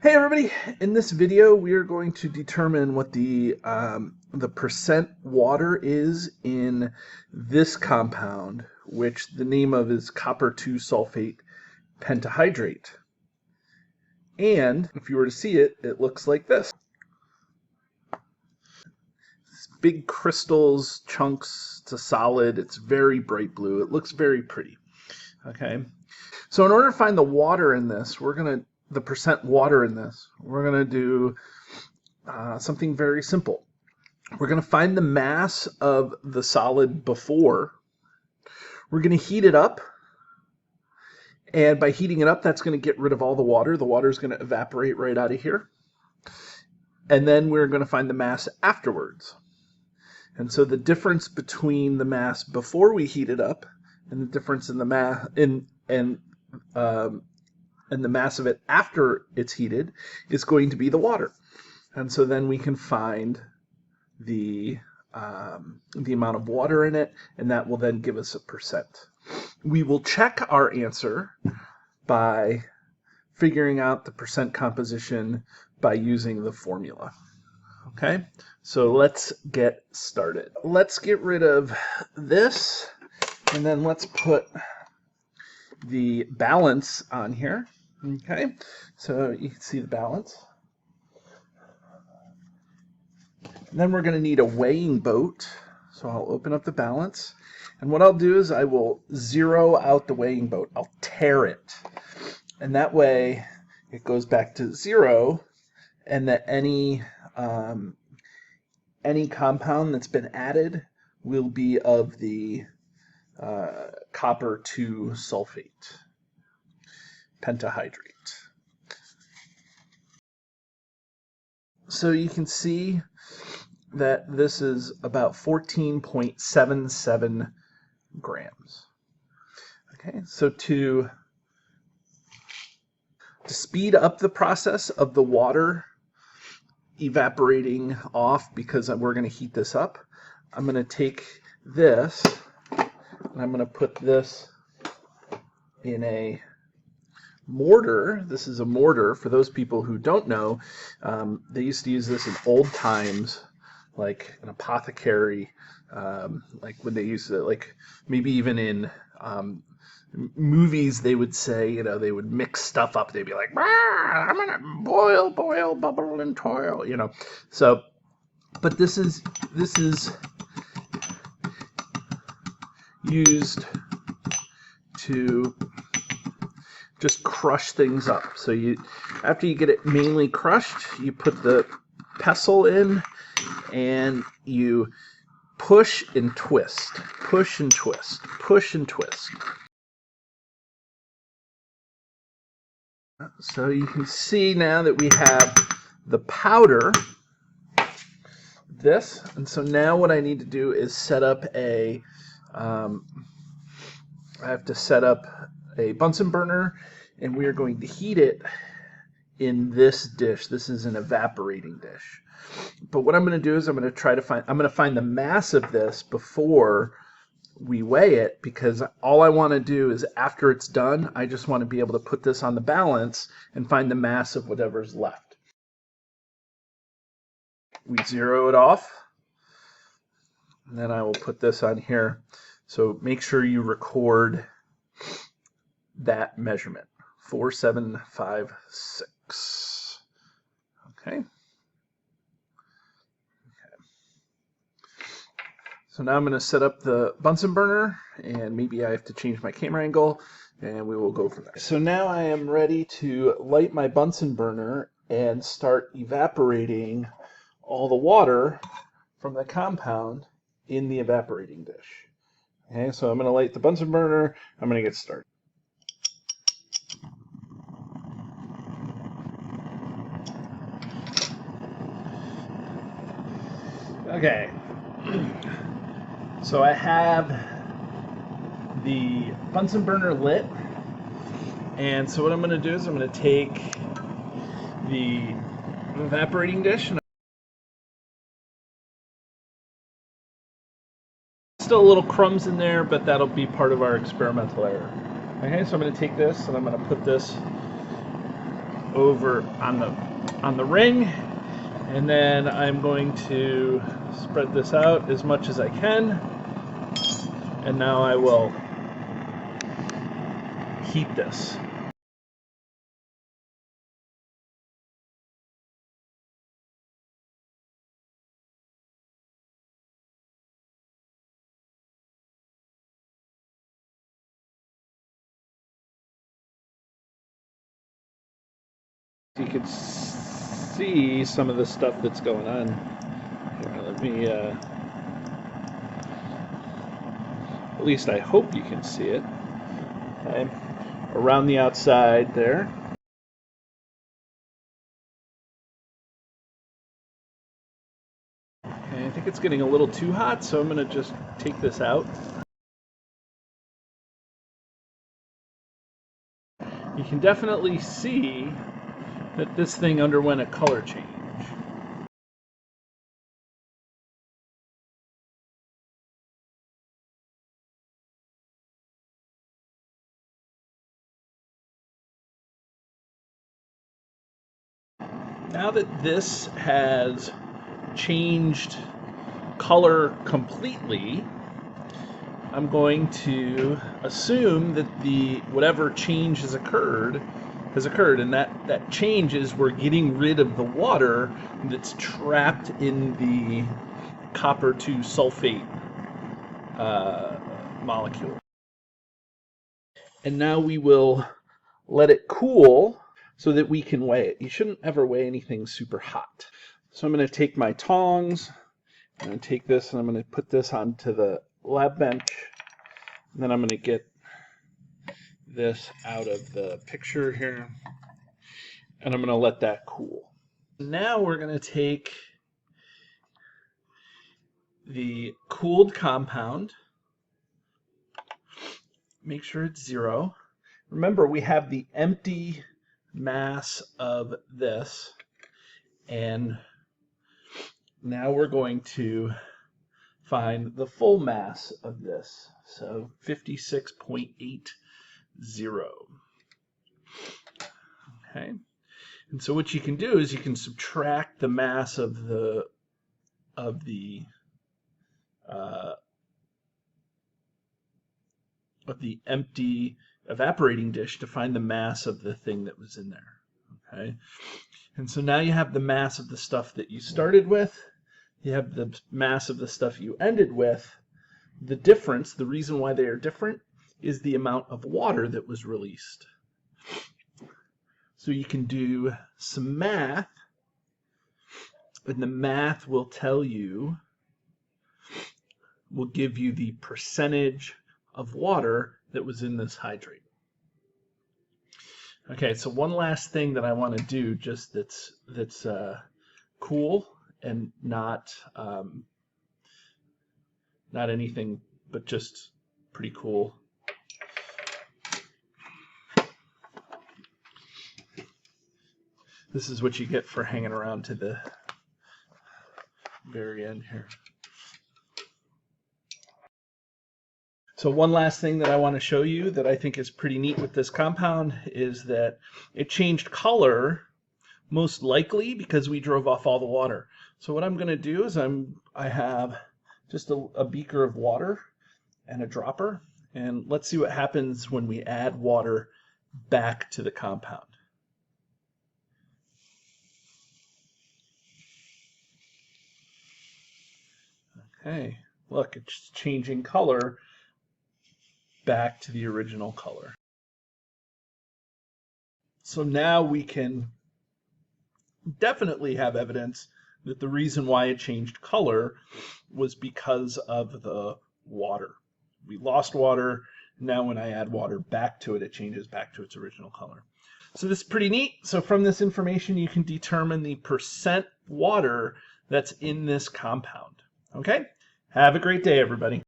Hey everybody! In this video, we are going to determine what the percent water is in this compound, which the name of is copper 2 sulfate pentahydrate. And if you were to see it, it looks like this. It's big crystals, chunks. It's a solid. It's very bright blue. It looks very pretty. Okay. So in order to find the water in this, the percent water in this, we're going to do something very simple. We're going to find the mass of the solid before. We're going to heat it up. And by heating it up, that's going to get rid of all the water. The water is going to evaporate right out of here. And then we're going to find the mass afterwards. And so the difference between the mass before we heat it up and the difference in the mass and the mass of it after it's heated is going to be the water. And so then we can find the amount of water in it, and that will then give us a percent. We will check our answer by figuring out the percent composition by using the formula. Okay, so let's get started. Let's get rid of this, and then let's put the balance on here. Okay, so you can see the balance. And then we're going to need a weighing boat. So I'll open up the balance. And what I'll do is I will zero out the weighing boat. I'll tear it. And that way it goes back to zero, and that any compound that's been added will be of the copper 2 sulfate pentahydrate. So you can see that this is about 14.77 grams. Okay, so to speed up the process of the water evaporating off, because we're going to heat this up, I'm going to take this and I'm going to put this in a mortar. This is a mortar. For those people who don't know, they used to use this in old times, like an apothecary, like when they used to, like maybe even in movies, they would say, they would mix stuff up. They'd be like, I'm gonna boil, bubble, and toil, So, but this is used to just crush things up. So after you get it mainly crushed, you put the pestle in and you push and twist, push and twist, push and twist. So you can see now that we have the powder, this, and so now what I need to do is set up I have to set up a Bunsen burner, and we are going to heat it in this dish. This is an evaporating dish. But what I'm going to do is I'm going to find the mass of this before we weigh it, because all I want to do is after it's done, I just want to be able to put this on the balance and find the mass of whatever's left. We zero it off, and then I will put this on here. So make sure you record that measurement, 4756. Okay. So now I'm going to set up the Bunsen burner, and maybe I have to change my camera angle, and we will go from there. So now I am ready to light my Bunsen burner and start evaporating all the water from the compound in the evaporating dish. Okay, so I'm going to light the Bunsen burner. I'm going to get started. Okay. So I have the Bunsen burner lit, and so what I'm going to do is I'm going to take the evaporating dish, and still a little crumbs in there, but that'll be part of our experimental error. Okay, so I'm going to take this and I'm going to put this over on the ring, and then I'm going to spread this out as much as I can, and now I will heat this. You can see some of the stuff that's going on. Here, let me, at least I hope you can see it. Okay. Around the outside there. Okay, I think it's getting a little too hot, so I'm going to just take this out. You can definitely see that this thing underwent a color change. Now that this has changed color completely, I'm going to assume that whatever change has occurred, and that change is we're getting rid of the water that's trapped in the copper 2 sulfate molecule. And now we will let it cool so that we can weigh it. You shouldn't ever weigh anything super hot. So I'm going to take my tongs, I'm going to take this and I'm going to put this onto the lab bench, and then I'm going to get this out of the picture here, and I'm going to let that cool. Now we're going to take the cooled compound, make sure it's 0. Remember, we have the empty mass of this, and now we're going to find the full mass of this. So 56.80. Okay. And so what you can do is you can subtract the mass of the empty evaporating dish to find the mass of the thing that was in there. Okay. And so now you have the mass of the stuff that you started with, you have the mass of the stuff you ended with. The difference, the reason why they are different, is the amount of water that was released. So you can do some math, and the math will tell you, will give you the percentage of water that was in this hydrate. Okay, so one last thing that I want to do, just that's cool and not anything, but just pretty cool. This is what you get for hanging around to the very end here. So one last thing that I want to show you that I think is pretty neat with this compound is that it changed color, most likely because we drove off all the water. So what I'm going to do is I have just a beaker of water and a dropper, and let's see what happens when we add water back to the compound. Okay, look, it's changing color back to the original color. So now we can definitely have evidence that the reason why it changed color was because of the water. We lost water. Now when I add water back to it, it changes back to its original color. So this is pretty neat. So from this information, you can determine the percent water that's in this compound. Okay? Have a great day, everybody.